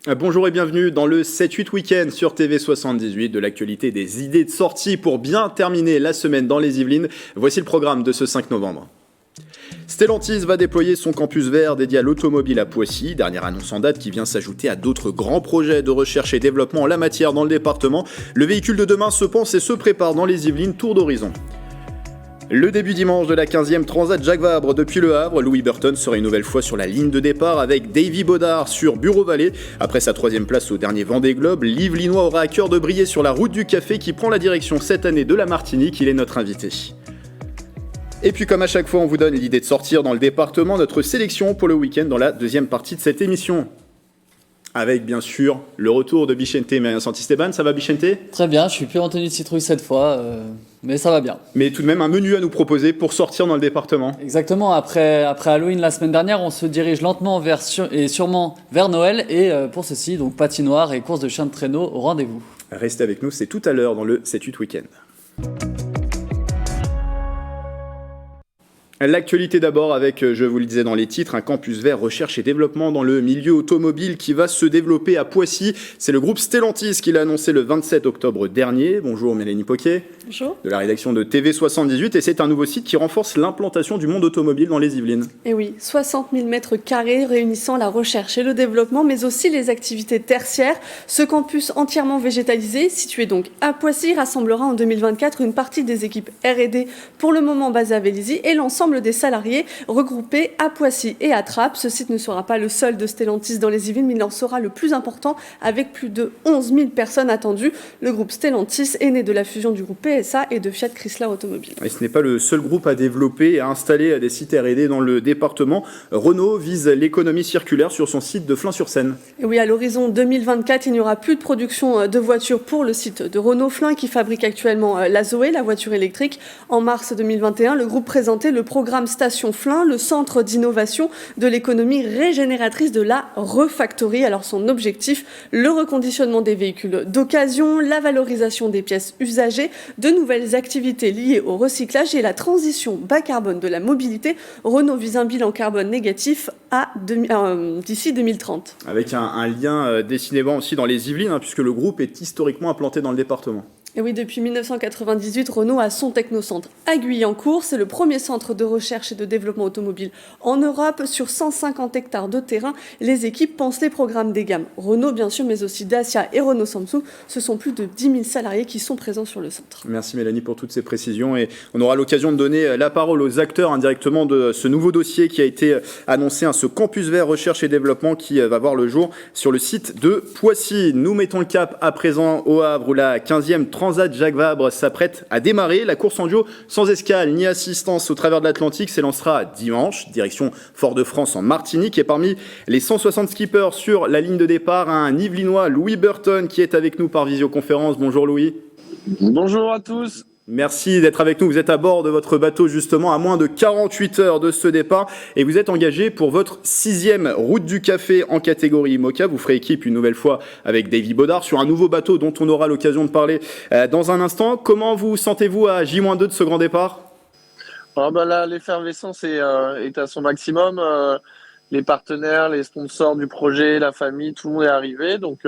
Bonjour et bienvenue dans le 7-8 Week-end sur TV78, de l'actualité, des idées de sortie pour bien terminer la semaine dans les Yvelines. Voici le programme de ce 5 novembre. Stellantis va déployer son campus vert dédié à l'automobile à Poissy, dernière annonce en date qui vient s'ajouter à d'autres grands projets de recherche et développement en la matière dans le département. Le véhicule de demain se pense et se prépare dans les Yvelines, tour d'horizon. Le début dimanche de la 15e Transat Jacques Vabre depuis Le Havre, Louis Burton sera une nouvelle fois sur la ligne de départ avec Davy Baudard sur Bureau-Vallée. Après sa 3e place au dernier Vendée Globe, l'Yvelinois aura à cœur de briller sur la route du café qui prend la direction cette année de la Martinique. Il est notre invité. Et puis comme à chaque fois, on vous donne l'idée de sortir dans le département, notre sélection pour le week-end dans la deuxième partie de cette émission. Avec bien sûr le retour de Bichente Myriam Santisteban. Ça va Bichente ? Très bien, je suis plus en tenue de citrouille cette fois, mais ça va bien. Mais tout de même un menu à nous proposer pour sortir dans le département. Exactement, après Halloween la semaine dernière, on se dirige lentement et sûrement vers Noël. Et pour ceci, donc patinoire et course de chiens de traîneau au rendez-vous. Restez avec nous, c'est tout à l'heure dans le 7-8 Week-end. L'actualité d'abord avec, je vous le disais dans les titres, un campus vert recherche et développement dans le milieu automobile qui va se développer à Poissy. C'est le groupe Stellantis qui l'a annoncé le 27 octobre dernier. Bonjour Mélanie Poquet. Bonjour. De la rédaction de TV78 et c'est un nouveau site qui renforce l'implantation du monde automobile dans les Yvelines. Et oui, 60 000 mètres carrés réunissant la recherche et le développement mais aussi les activités tertiaires. Ce campus entièrement végétalisé, situé donc à Poissy, rassemblera en 2024 une partie des équipes R&D pour le moment basées à Vélizy et l'ensemble des salariés regroupés à Poissy et à Trappes. Ce site ne sera pas le seul de Stellantis dans les Yvelines, mais il en sera le plus important avec plus de 11 000 personnes attendues. Le groupe Stellantis est né de la fusion du groupe PSA et de Fiat Chrysler Automobile. Et ce n'est pas le seul groupe à développer et à installer des sites R&D dans le département. Renault vise l'économie circulaire sur son site de Flins-sur-Seine. Et oui, à l'horizon 2024, il n'y aura plus de production de voitures pour le site de Renault Flins qui fabrique actuellement la Zoé, la voiture électrique. En mars 2021, le groupe présentait le programme Station Flins, le centre d'innovation de l'économie régénératrice de la refactory. Alors son objectif, le reconditionnement des véhicules d'occasion, la valorisation des pièces usagées, de nouvelles activités liées au recyclage et la transition bas carbone de la mobilité. Renault vise un bilan carbone négatif d'ici 2030. Avec un lien décidément aussi dans les Yvelines, puisque le groupe est historiquement implanté dans le département. Et oui, depuis 1998, Renault a son technocentre à Guyancourt. C'est le premier centre de recherche et de développement automobile en Europe. Sur 150 hectares de terrain, les équipes pensent les programmes des gammes Renault, bien sûr, mais aussi Dacia et Renault Samsung. Ce sont plus de 10 000 salariés qui sont présents sur le centre. Merci Mélanie pour toutes ces précisions. Et on aura l'occasion de donner la parole aux acteurs indirectement de ce nouveau dossier qui a été annoncé, ce campus vert recherche et développement qui va voir le jour sur le site de Poissy. Nous mettons le cap à présent au Havre où la 15e Transat Jacques Vabre s'apprête à démarrer. La course en duo sans escale ni assistance au travers de l'Atlantique s'élancera dimanche, direction Fort-de-France en Martinique. Et parmi les 160 skippers sur la ligne de départ, un Yvelinois, Louis Burton, qui est avec nous par visioconférence. Bonjour Louis. Bonjour à tous. Merci d'être avec nous. Vous êtes à bord de votre bateau justement à moins de 48 heures de ce départ et vous êtes engagé pour votre 6e route du café en catégorie IMOCA. Vous ferez équipe une nouvelle fois avec Davy Baudard sur un nouveau bateau dont on aura l'occasion de parler dans un instant. Comment vous sentez-vous à J-2 de ce grand départ ? Là, l'effervescence est à son maximum. Les partenaires, les sponsors du projet, la famille, tout le monde est arrivé. Donc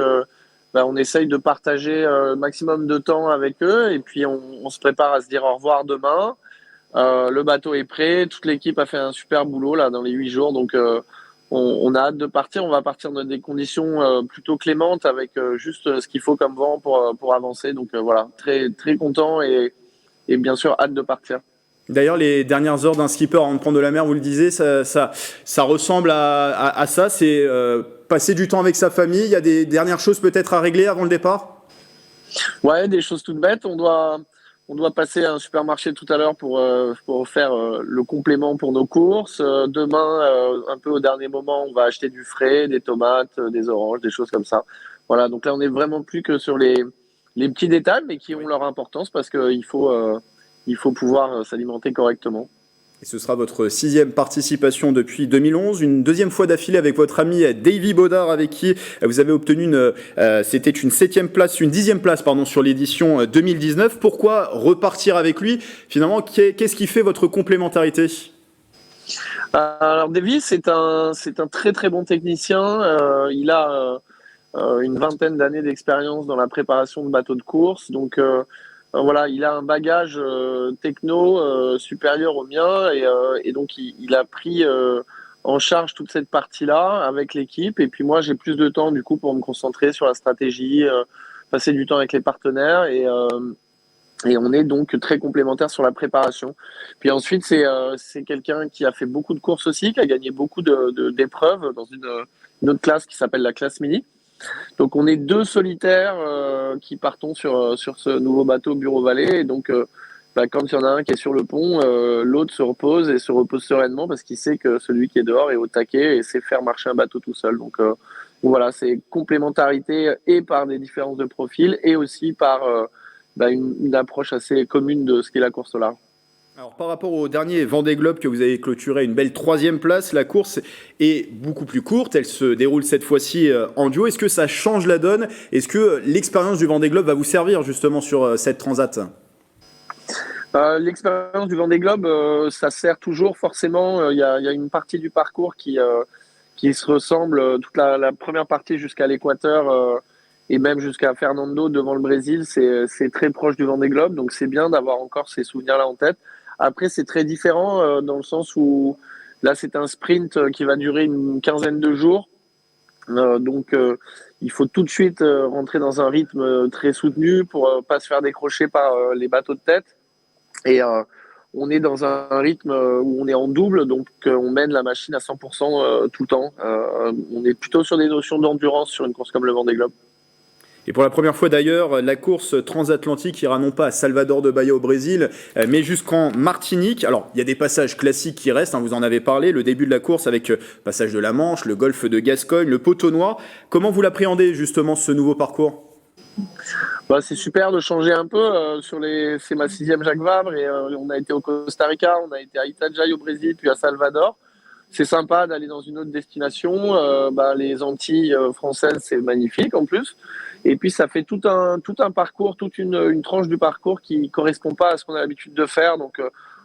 on essaye de partager le maximum de temps avec eux et puis on se prépare à se dire au revoir demain. Le bateau est prêt, toute l'équipe a fait un super boulot là dans les 8 jours, donc on a hâte de partir. On va partir dans des conditions plutôt clémentes avec juste ce qu'il faut comme vent pour avancer. Donc voilà, très très content et bien sûr hâte de partir. D'ailleurs, les dernières heures d'un skipper avant de prendre de la mer, vous le disiez, ça ressemble à ça. C'est passer du temps avec sa famille. Il y a des dernières choses peut-être à régler avant le départ ? Ouais, des choses toutes bêtes. On doit passer à un supermarché tout à l'heure pour faire le complément pour nos courses. Demain, un peu au dernier moment, on va acheter du frais, des tomates, des oranges, des choses comme ça. Voilà, donc là, on n'est vraiment plus que sur les petits détails, mais qui ont leur importance parce qu'il faut pouvoir s'alimenter correctement. Et ce sera votre 6e participation depuis 2011, une deuxième fois d'affilée avec votre ami Davy Baudard, avec qui vous avez obtenu c'était une 10e place sur l'édition 2019. Pourquoi repartir avec lui ? Finalement, qu'est-ce qui fait votre complémentarité ? Alors Davy, c'est un très très bon technicien. Il a une vingtaine d'années d'expérience dans la préparation de bateaux de course. Donc voilà, il a un bagage techno supérieur au mien et donc il a pris en charge toute cette partie-là avec l'équipe. Et puis moi, j'ai plus de temps du coup pour me concentrer sur la stratégie, passer du temps avec les partenaires et on est donc très complémentaires sur la préparation. Puis ensuite, c'est quelqu'un qui a fait beaucoup de courses aussi, qui a gagné beaucoup d'épreuves dans une autre classe qui s'appelle la classe mini. Donc on est deux solitaires qui partons sur ce nouveau bateau Bureau Vallée. Et donc quand il y en a un qui est sur le pont, l'autre se repose et se repose sereinement parce qu'il sait que celui qui est dehors est au taquet et sait faire marcher un bateau tout seul. Donc voilà, c'est complémentarité et par des différences de profil et aussi par une approche assez commune de ce qu'est la course au large. Alors, par rapport au dernier Vendée Globe que vous avez clôturé, une belle 3e place, la course est beaucoup plus courte. Elle se déroule cette fois-ci en duo. Est-ce que ça change la donne? Est-ce que l'expérience du Vendée Globe va vous servir justement sur cette transat? L'expérience du Vendée Globe, ça sert toujours forcément. Il y a une partie du parcours qui se ressemble. Toute la première partie jusqu'à l'équateur et même jusqu'à Fernando devant le Brésil, c'est très proche du Vendée Globe. Donc c'est bien d'avoir encore ces souvenirs-là en tête. Après, c'est très différent dans le sens où là, c'est un sprint qui va durer une quinzaine de jours. Donc, il faut tout de suite rentrer dans un rythme très soutenu pour pas se faire décrocher par les bateaux de tête. Et on est dans un rythme où on est en double, donc on mène la machine à 100% tout le temps. On est plutôt sur des notions d'endurance sur une course comme le Vendée Globe. Et pour la première fois d'ailleurs, la course transatlantique ira non pas à Salvador de Bahia au Brésil, mais jusqu'en Martinique. Alors, il y a des passages classiques qui restent, vous en avez parlé, le début de la course avec passage de la Manche, le golfe de Gascogne, le Poteau Noir. Comment vous l'appréhendez justement ce nouveau parcours? C'est super de changer un peu. C'est ma 6e Jacques Vabre et on a été au Costa Rica, on a été à Itajaí au Brésil, puis à Salvador. C'est sympa d'aller dans une autre destination. Les Antilles françaises, c'est magnifique en plus. Et puis ça fait tout un parcours, toute une tranche du parcours qui correspond pas à ce qu'on a l'habitude de faire. Donc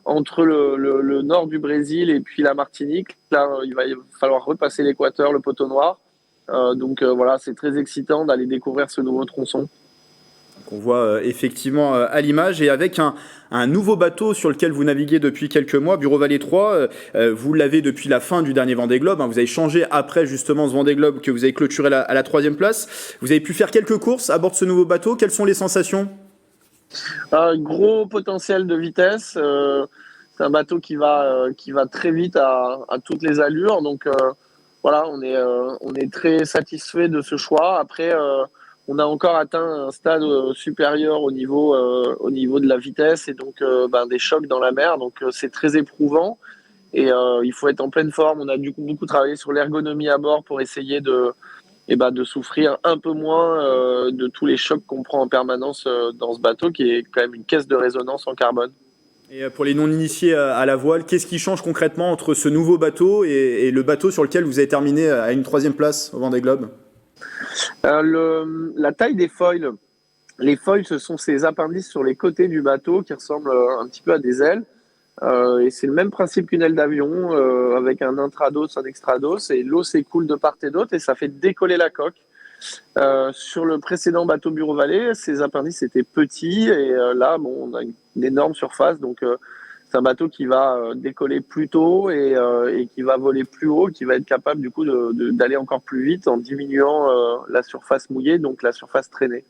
entre le nord du Brésil et puis la Martinique, là il va falloir repasser l'équateur, le Poteau Noir. Voilà, c'est très excitant d'aller découvrir ce nouveau tronçon. On voit effectivement à l'image et avec un nouveau bateau sur lequel vous naviguez depuis quelques mois, Bureau Vallée 3, vous l'avez depuis la fin du dernier Vendée Globe, vous avez changé après justement ce Vendée Globe que vous avez clôturé à la 3e place. Vous avez pu faire quelques courses à bord de ce nouveau bateau, quelles sont les sensations? Gros potentiel de vitesse, c'est un bateau qui va très vite à toutes les allures, donc voilà, on est très satisfait de ce choix. Après, on a encore atteint un stade supérieur au niveau de la vitesse et donc des chocs dans la mer. Donc c'est très éprouvant et il faut être en pleine forme. On a du coup beaucoup travaillé sur l'ergonomie à bord pour essayer de souffrir un peu moins de tous les chocs qu'on prend en permanence dans ce bateau qui est quand même une caisse de résonance en carbone. Et pour les non-initiés à la voile, qu'est-ce qui change concrètement entre ce nouveau bateau et le bateau sur lequel vous avez terminé à une 3e place au Vendée Globe? La taille des foils. Les foils, ce sont ces appendices sur les côtés du bateau qui ressemblent un petit peu à des ailes. Et c'est le même principe qu'une aile d'avion avec un intrados, un extrados. Et l'eau s'écoule de part et d'autre et ça fait décoller la coque. Sur le précédent bateau Bureau Vallée, ces appendices étaient petits et là, on a une énorme surface. Donc, c'est un bateau qui va décoller plus tôt et qui va voler plus haut, qui va être capable du coup d'aller encore plus vite en diminuant la surface mouillée, donc la surface traînée.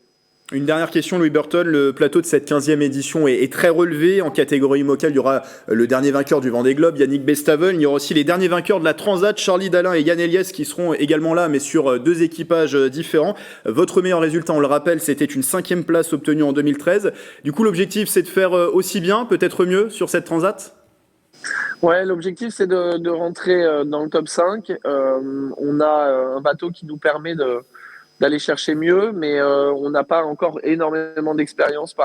Une dernière question, Louis Burton. Le plateau de cette 15e édition est très relevé. En catégorie IMOCA, il y aura le dernier vainqueur du Vendée Globe, Yannick Bestaven. Il y aura aussi les derniers vainqueurs de la Transat, Charlie Dalin et Yann Eliès, qui seront également là, mais sur 2 équipages différents. Votre meilleur résultat, on le rappelle, c'était une 5e place obtenue en 2013. Du coup, l'objectif, c'est de faire aussi bien, peut-être mieux, sur cette Transat? Ouais, l'objectif, c'est de rentrer dans le top 5. On a un bateau qui nous permet d'aller chercher mieux, mais on n'a pas encore énormément d'expérience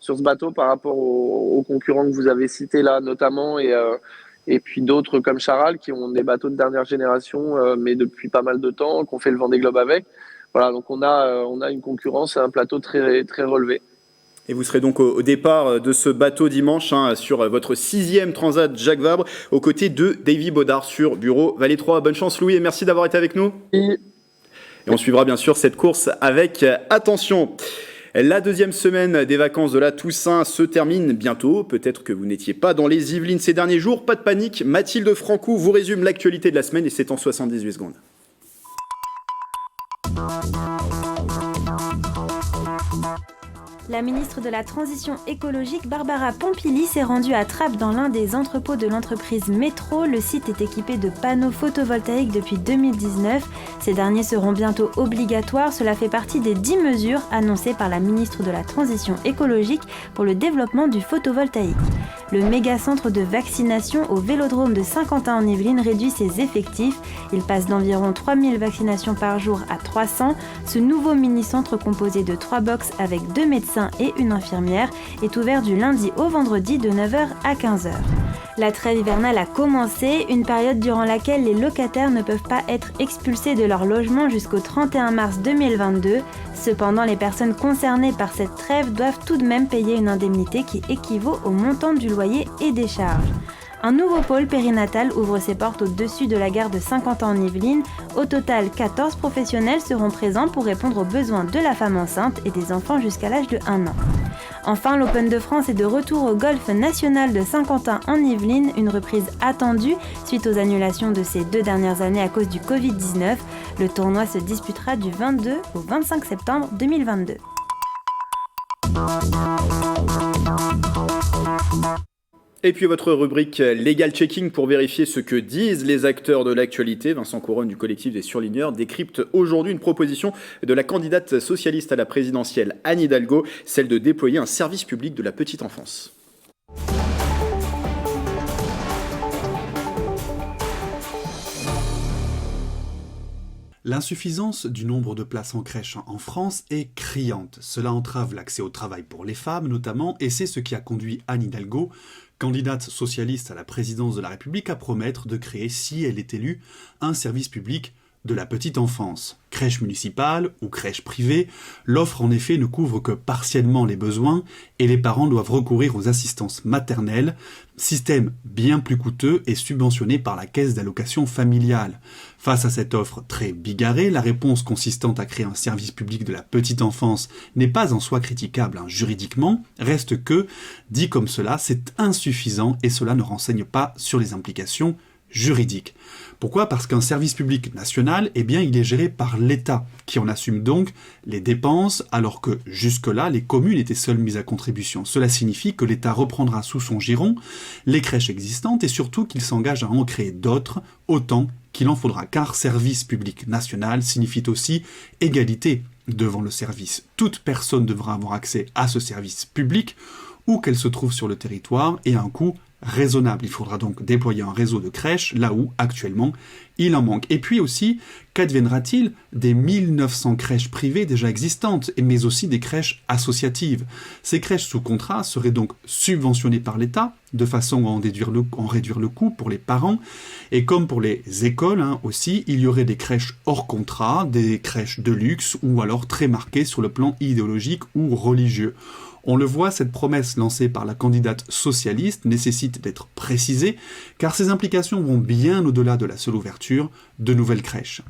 sur ce bateau par rapport aux concurrents que vous avez cités là notamment et puis d'autres comme Charal qui ont des bateaux de dernière génération mais depuis pas mal de temps, qu'on fait le Vendée Globe avec. Voilà, donc on a une concurrence et un plateau très, très relevé. Et vous serez donc au départ de ce bateau dimanche sur votre 6e Transat Jacques Vabre aux côtés de Davy Baudard sur Bureau Vallée 3. Bonne chance Louis et merci d'avoir été avec nous. Et on suivra bien sûr cette course avec attention. La deuxième semaine des vacances de la Toussaint se termine bientôt. Peut-être que vous n'étiez pas dans les Yvelines ces derniers jours. Pas de panique, Mathilde Francou vous résume l'actualité de la semaine et c'est en 78 secondes. La ministre de la Transition écologique, Barbara Pompili, s'est rendue à Trappes dans l'un des entrepôts de l'entreprise Métro. Le site est équipé de panneaux photovoltaïques depuis 2019. Ces derniers seront bientôt obligatoires. Cela fait partie des 10 mesures annoncées par la ministre de la Transition écologique pour le développement du photovoltaïque. Le méga-centre de vaccination au Vélodrome de Saint-Quentin en Yvelines réduit ses effectifs. Il passe d'environ 3000 vaccinations par jour à 300. Ce nouveau mini-centre composé de 3 box avec 2 médecins et une infirmière est ouvert du lundi au vendredi de 9h à 15h. La trêve hivernale a commencé, une période durant laquelle les locataires ne peuvent pas être expulsés de leur logement jusqu'au 31 mars 2022. Cependant, les personnes concernées par cette trêve doivent tout de même payer une indemnité qui équivaut au montant du loyer et des charges. Un nouveau pôle périnatal ouvre ses portes au-dessus de la gare de Saint-Quentin en Yvelines. Au total, 14 professionnels seront présents pour répondre aux besoins de la femme enceinte et des enfants jusqu'à l'âge de 1 an. Enfin, l'Open de France est de retour au golf national de Saint-Quentin en Yvelines, une reprise attendue suite aux annulations de ces 2 dernières années à cause du Covid-19. Le tournoi se disputera du 22 au 25 septembre 2022. Et puis votre rubrique Legal Checking pour vérifier ce que disent les acteurs de l'actualité. Vincent Couronne du collectif des surligneurs décrypte aujourd'hui une proposition de la candidate socialiste à la présidentielle Anne Hidalgo, celle de déployer un service public de la petite enfance. L'insuffisance du nombre de places en crèche en France est criante. Cela entrave l'accès au travail pour les femmes notamment, et c'est ce qui a conduit Anne Hidalgo, candidate socialiste à la présidence de la République, à promettre de créer, si elle est élue, un service public de la petite enfance. Crèche municipale ou crèche privée, l'offre en effet ne couvre que partiellement les besoins et les parents doivent recourir aux assistances maternelles, système bien plus coûteux et subventionné par la caisse d'allocation familiale. Face à cette offre très bigarrée, la réponse consistant à créer un service public de la petite enfance n'est pas en soi critiquable juridiquement, reste que, dit comme cela, c'est insuffisant et cela ne renseigne pas sur les implications juridique. Pourquoi ? Parce qu'un service public national, il est géré par l'État, qui en assume donc les dépenses, alors que jusque-là, les communes étaient seules mises à contribution. Cela signifie que l'État reprendra sous son giron les crèches existantes et surtout qu'il s'engage à en créer d'autres, autant qu'il en faudra, car service public national signifie aussi égalité devant le service. Toute personne devra avoir accès à ce service public, où qu'elle se trouve sur le territoire, et à un coût raisonnable. Il faudra donc déployer un réseau de crèches, là où, actuellement, il en manque. Et puis aussi, qu'adviendra-t-il des 1900 crèches privées déjà existantes, mais aussi des crèches associatives ? Ces crèches sous contrat seraient donc subventionnées par l'État, de façon à en réduire le coût pour les parents. Et comme pour les écoles aussi, il y aurait des crèches hors contrat, des crèches de luxe, ou alors très marquées sur le plan idéologique ou religieux. On le voit, cette promesse lancée par la candidate socialiste nécessite d'être précisée, car ses implications vont bien au-delà de la seule ouverture de nouvelles crèches.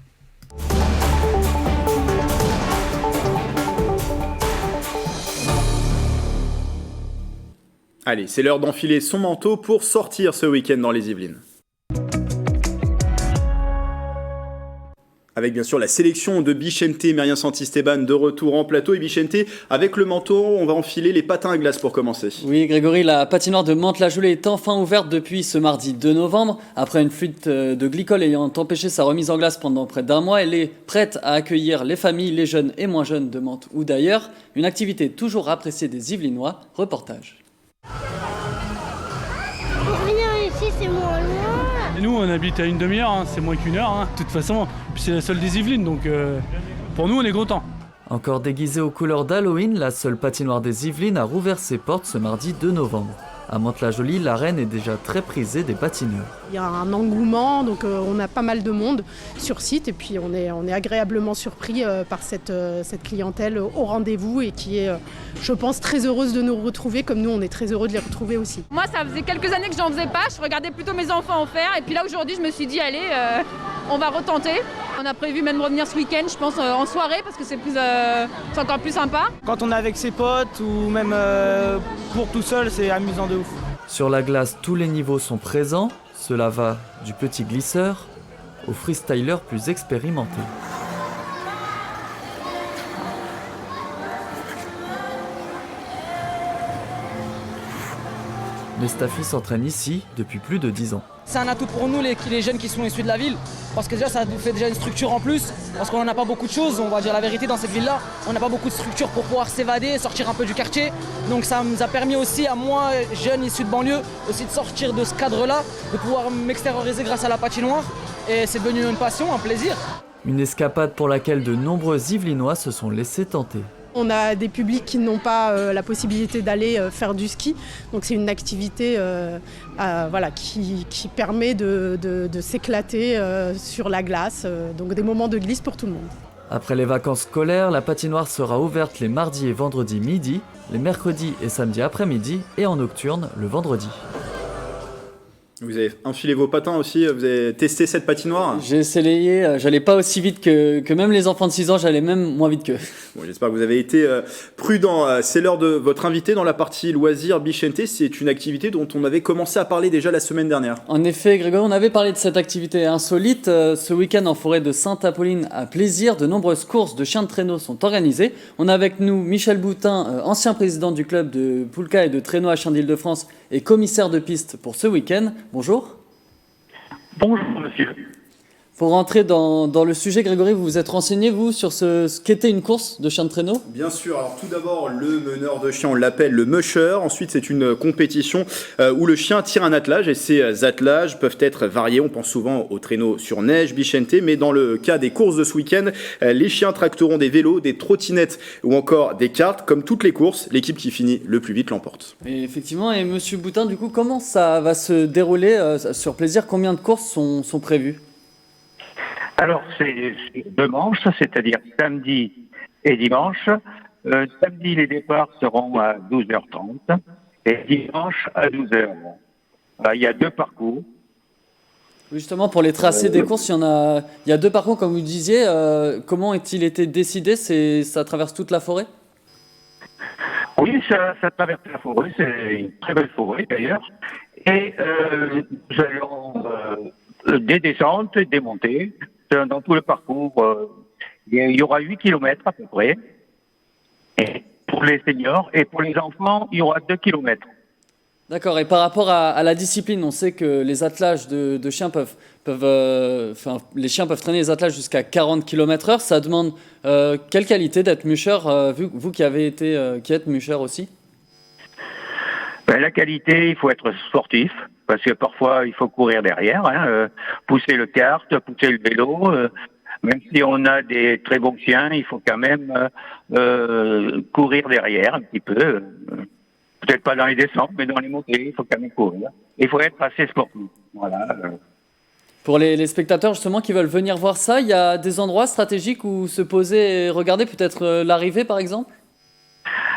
Allez, c'est l'heure d'enfiler son manteau pour sortir ce week-end dans les Yvelines. Avec bien sûr la sélection de Bichente, Myriam Santisteban de retour en plateau. Et Bichente, avec le manteau, on va enfiler les patins à glace pour commencer. Oui, Grégory, la patinoire de Mantes-la-Jolie est enfin ouverte depuis ce mardi 2 novembre. Après une fuite de glycol ayant empêché sa remise en glace pendant près d'1 mois, elle est prête à accueillir les familles, les jeunes et moins jeunes de Mantes ou d'ailleurs. Une activité toujours appréciée des Yvelinois. Reportage. Pour venir ici, c'est moins loin. Et nous, on habite à une demi-heure, c'est moins qu'une heure. De toute façon, c'est la seule des Yvelines, donc pour nous, on est contents. Encore déguisée aux couleurs d'Halloween, la seule patinoire des Yvelines a rouvert ses portes ce mardi 2 novembre. À Mantes-la-Jolie, l'arène est déjà très prisée des patineurs. Il y a un engouement, donc on a pas mal de monde sur site et puis on est agréablement surpris par cette clientèle au rendez-vous et qui est, je pense, très heureuse de nous retrouver, comme nous on est très heureux de les retrouver aussi. Moi, ça faisait quelques années que j'en faisais pas, je regardais plutôt mes enfants en faire et puis là aujourd'hui je me suis dit allez, on va retenter. On a prévu même de revenir ce week-end, je pense, en soirée, parce que c'est encore plus sympa. Quand on est avec ses potes ou même pour tout seul, c'est amusant de ouf. Sur la glace, tous les niveaux sont présents. Cela va du petit glisseur aux freestylers plus expérimentés. Les staffis s'entraînent ici depuis plus de 10 ans. C'est un atout pour nous, les jeunes qui sont issus de la ville, parce que déjà ça nous fait déjà une structure en plus, parce qu'on n'en a pas beaucoup de choses, on va dire la vérité dans cette ville-là. On n'a pas beaucoup de structure pour pouvoir s'évader, sortir un peu du quartier. Donc ça nous a permis aussi à moi, jeune issu de banlieue, aussi de sortir de ce cadre-là, de pouvoir m'extérioriser grâce à la patinoire. Et c'est devenu une passion, un plaisir. Une escapade pour laquelle de nombreux Yvelinois se sont laissés tenter. On a des publics qui n'ont pas la possibilité d'aller faire du ski. Donc c'est une activité qui permet de s'éclater sur la glace. Donc des moments de glisse pour tout le monde. Après les vacances scolaires, la patinoire sera ouverte les mardis et vendredis midi, les mercredis et samedis après-midi et en nocturne le vendredi. Vous avez enfilé vos patins aussi, vous avez testé cette patinoire? J'ai essayé, j'allais pas aussi vite que même les enfants de 6 ans, j'allais même moins vite qu'eux. Bon, j'espère que vous avez été prudent. C'est l'heure de votre invité dans la partie loisirs Bichente. C'est une activité dont on avait commencé à parler déjà la semaine dernière. En effet, Grégory, on avait parlé de cette activité insolite. Ce week-end en forêt de Sainte-Apolline à Plaisir, de nombreuses courses de chiens de traîneau sont organisées. On a avec nous Michel Boutin, ancien président du club de Poulka et de traîneau à chiens d'Île-de-France et commissaire de piste pour ce week-end. Bonjour. Bonjour monsieur. Pour rentrer dans le sujet, Grégory, vous vous êtes renseigné, vous, sur ce qu'était une course de chien de traîneau? Bien sûr. Alors tout d'abord, le meneur de chien, on l'appelle le musher. Ensuite, c'est une compétition où le chien tire un attelage et ces attelages peuvent être variés. On pense souvent au traîneau sur neige, Bichente, mais dans le cas des courses de ce week-end, les chiens tracteront des vélos, des trottinettes ou encore des karts. Comme toutes les courses, l'équipe qui finit le plus vite l'emporte. Et effectivement, et monsieur Boutin, du coup, comment ça va se dérouler sur Plaisir? Combien de courses sont prévues? Alors, c'est 2 manches, c'est-à-dire samedi et dimanche. Samedi, les départs seront à 12h30 et dimanche à 12h. Il y a 2 parcours. Justement, pour les tracés des courses, il y a 2 parcours, comme vous disiez. Comment ont-ils été décidés? Ça traverse toute la forêt? Oui, ça traverse la forêt. C'est une très belle forêt, d'ailleurs. Et nous allons des descentes et des montées. Dans tout le parcours, il y aura 8 km à peu près. Et pour les seniors et pour les enfants, il y aura 2 km. D'accord. Et par rapport à la discipline, on sait que les attelages de chiens les chiens peuvent traîner les attelages jusqu'à 40 km/h. Ça demande quelle qualité d'être musher, vous qui êtes musher aussi? La qualité, il faut être sportif, parce que parfois il faut courir derrière, pousser le kart, pousser le vélo. Même si on a des très bons chiens, il faut quand même courir derrière un petit peu. Peut-être pas dans les descentes, mais dans les montées, il faut quand même courir. Il faut être assez sportif. Voilà. Pour les spectateurs justement qui veulent venir voir ça, il y a des endroits stratégiques où se poser et regarder, peut-être l'arrivée par exemple?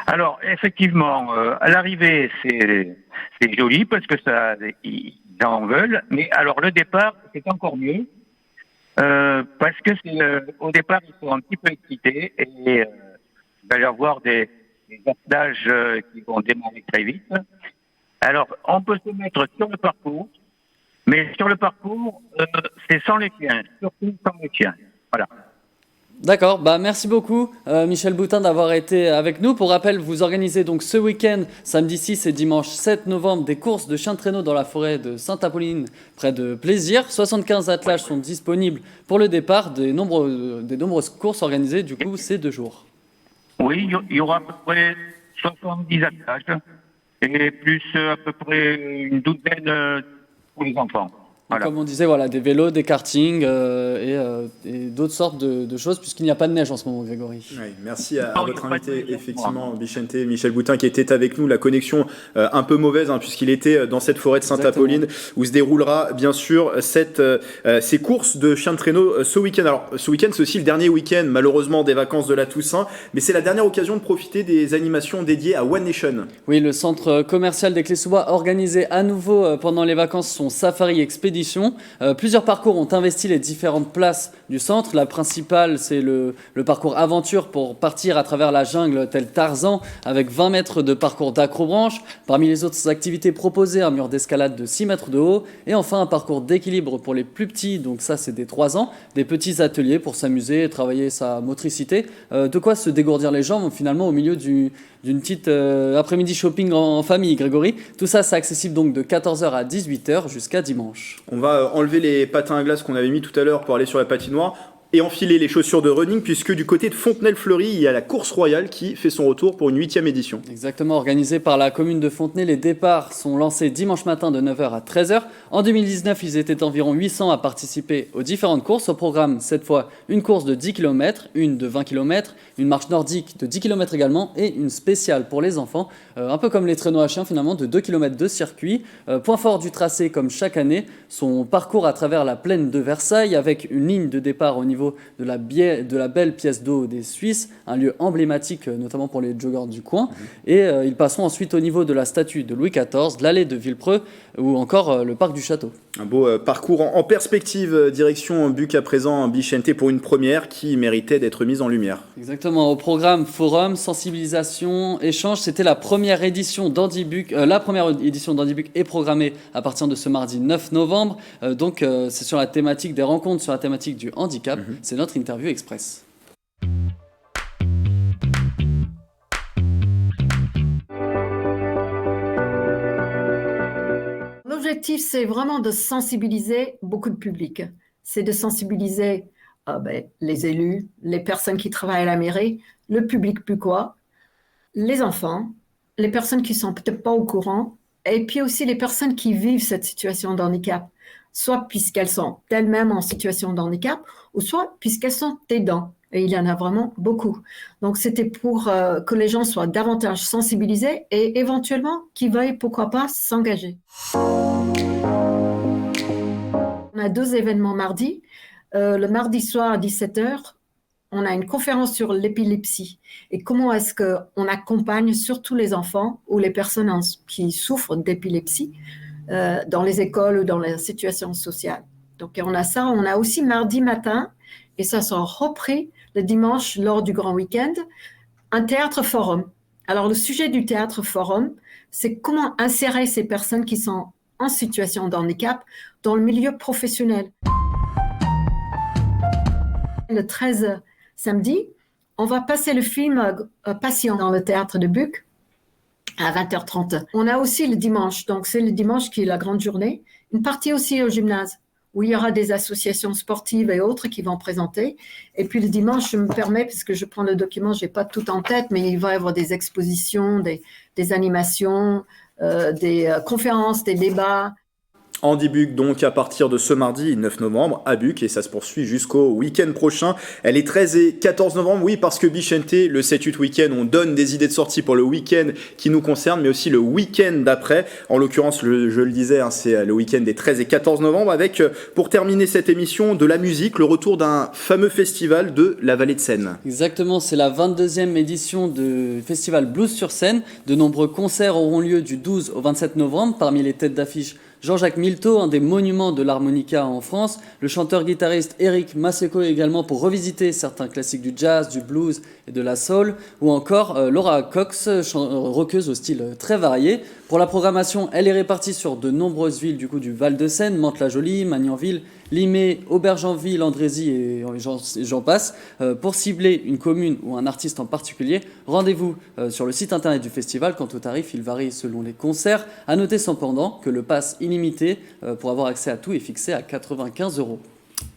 Alors, effectivement, à l'arrivée, c'est joli parce que ils en veulent. Mais alors, le départ, c'est encore mieux parce que au départ, ils sont un petit peu excités et il va y avoir des attelages qui vont démarrer très vite. Alors, on peut se mettre sur le parcours, mais sur le parcours, c'est sans les chiens, surtout sans les chiens. Voilà. D'accord, merci beaucoup Michel Boutin d'avoir été avec nous. Pour rappel, vous organisez donc ce week-end, samedi 6 et dimanche 7 novembre, des courses de chiens de traîneau dans la forêt de Sainte-Apolline, près de Plaisir. 75 attelages sont disponibles pour le départ des nombreuses courses organisées du coup ces 2 jours. Oui, il y aura à peu près 70 attelages et plus à peu près une douzaine pour les enfants. Voilà. Comme on disait, des vélos, des kartings et d'autres sortes de choses, puisqu'il n'y a pas de neige en ce moment, Grégory. Oui, merci à votre invité, effectivement, Bichente, Michel Boutin, qui était avec nous. La connexion un peu mauvaise, puisqu'il était dans cette forêt de Sainte-Apolline, où se déroulera, bien sûr, ces courses de chiens de traîneau ce week-end. Alors, ce week-end, c'est aussi le dernier week-end, malheureusement, des vacances de la Toussaint, mais c'est la dernière occasion de profiter des animations dédiées à One Nation. Oui, le centre commercial des Clés-sous-Bois a organisé à nouveau pendant les vacances son safari expédition édition. Plusieurs parcours ont investi les différentes places du centre. La principale, c'est le parcours aventure pour partir à travers la jungle tel Tarzan, avec 20 mètres de parcours d'acrobranche. Parmi les autres activités proposées, un mur d'escalade de 6 mètres de haut. Et enfin, un parcours d'équilibre pour les plus petits, donc ça c'est des 3 ans. Des petits ateliers pour s'amuser et travailler sa motricité. De quoi se dégourdir les jambes finalement au milieu d'une petite après-midi shopping en famille, Grégory. Tout ça, c'est accessible donc de 14h à 18h jusqu'à dimanche. On va enlever les patins à glace qu'on avait mis tout à l'heure pour aller sur la patinoire et enfiler les chaussures de running, puisque du côté de Fontenay-le-Fleury, il y a la course royale qui fait son retour pour une 8e édition. Exactement, organisée par la commune de Fontenay, les départs sont lancés dimanche matin de 9h à 13h. En 2019, ils étaient environ 800 à participer aux différentes courses. Au programme, cette fois, une course de 10 km, une de 20 km, une marche nordique de 10 km également, et une spéciale pour les enfants, un peu comme les traîneaux à chiens finalement, de 2 km de circuit. Point fort du tracé, comme chaque année, son parcours à travers la plaine de Versailles, avec une ligne de départ au niveau de la belle pièce d'eau des Suisses, un lieu emblématique notamment pour les joggeurs du coin. Et ils passeront ensuite au niveau de la statue de Louis XIV, de l'allée de Villepreux ou encore le parc du Château. Un beau parcours en perspective, direction Buc à présent, Bichente pour une première qui méritait d'être mise en lumière. Exactement, au programme forum, sensibilisation, échange, c'était la première édition d'Andy Buc. La première édition d'Andy Buc est programmée à partir de ce mardi 9 novembre. Donc c'est sur la thématique des rencontres, sur la thématique du handicap. C'est notre interview express. L'objectif, c'est vraiment de sensibiliser beaucoup de public. C'est de sensibiliser les élus, les personnes qui travaillent à la mairie, le public buccois, les enfants, les personnes qui ne sont peut-être pas au courant, et puis aussi les personnes qui vivent cette situation de handicap, soit puisqu'elles sont elles-mêmes en situation de handicap, ou soit puisqu'elles sont aidants. Et il y en a vraiment beaucoup. Donc, c'était pour que les gens soient davantage sensibilisés et éventuellement qu'ils veuillent, pourquoi pas, s'engager. On a 2 événements mardi. Le mardi soir à 17h, on a une conférence sur l'épilepsie et comment est-ce qu'on accompagne surtout les enfants ou les personnes qui souffrent d'épilepsie dans les écoles ou dans les situations sociales. Donc, on a ça. On a aussi mardi matin, et ça sera repris le dimanche lors du grand week-end, un théâtre forum. Alors, le sujet du théâtre forum, c'est comment insérer ces personnes qui sont en situation de handicap dans le milieu professionnel. Le 13 samedi, on va passer le film Patient dans le théâtre de Buc à 20h30. On a aussi le dimanche, donc c'est le dimanche qui est la grande journée, une partie aussi au gymnase, où il y aura des associations sportives et autres qui vont présenter. Et puis le dimanche, je me permets, parce que je prends le document, je n'ai pas tout en tête, mais il va y avoir des expositions, des animations, des conférences, des débats. Andy Buc, donc à partir de ce mardi 9 novembre à Buc, et ça se poursuit jusqu'au week-end prochain. Les 13 et 14 novembre, oui, parce que Bichente, le 7-8 week-end, on donne des idées de sortie pour le week-end qui nous concerne, mais aussi le week-end d'après. En l'occurrence, je le disais, c'est le week-end des 13 et 14 novembre, avec, pour terminer cette émission, de la musique, le retour d'un fameux festival de la Vallée de Seine. Exactement, c'est la 22e édition du festival Blues sur Seine. De nombreux concerts auront lieu du 12 au 27 novembre, parmi les têtes d'affiche Jean-Jacques Milteau, un des monuments de l'harmonica en France, le chanteur-guitariste Eric Maseko également pour revisiter certains classiques du jazz, du blues et de la soul, ou encore Laura Cox, rockeuse au style très varié. Pour la programmation, elle est répartie sur de nombreuses villes du Val-de-Seine, Mantes-la-Jolie, Magnanville, Limay, Aubergenville, Andrézy et j'en passe. Pour cibler une commune ou un artiste en particulier, rendez-vous sur le site internet du festival. Quant au tarif, il varie selon les concerts. À noter cependant que le pass illimité pour avoir accès à tout est fixé à 95 €.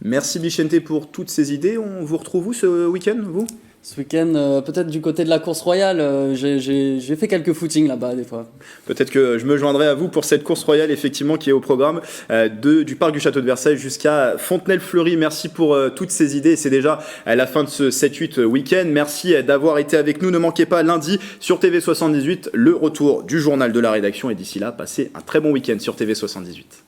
Merci Bichente pour toutes ces idées. On vous retrouve où ce week-end, vous ? Ce week-end, peut-être du côté de la course royale, j'ai fait quelques footings là-bas des fois. Peut-être que je me joindrai à vous pour cette course royale effectivement qui est au programme du parc du Château de Versailles jusqu'à Fontenay-le-Fleury. Merci pour toutes ces idées. C'est déjà à la fin de ce 7-8 week-end. Merci d'avoir été avec nous. Ne manquez pas lundi sur TV78 le retour du journal de la rédaction. Et d'ici là, passez un très bon week-end sur TV78.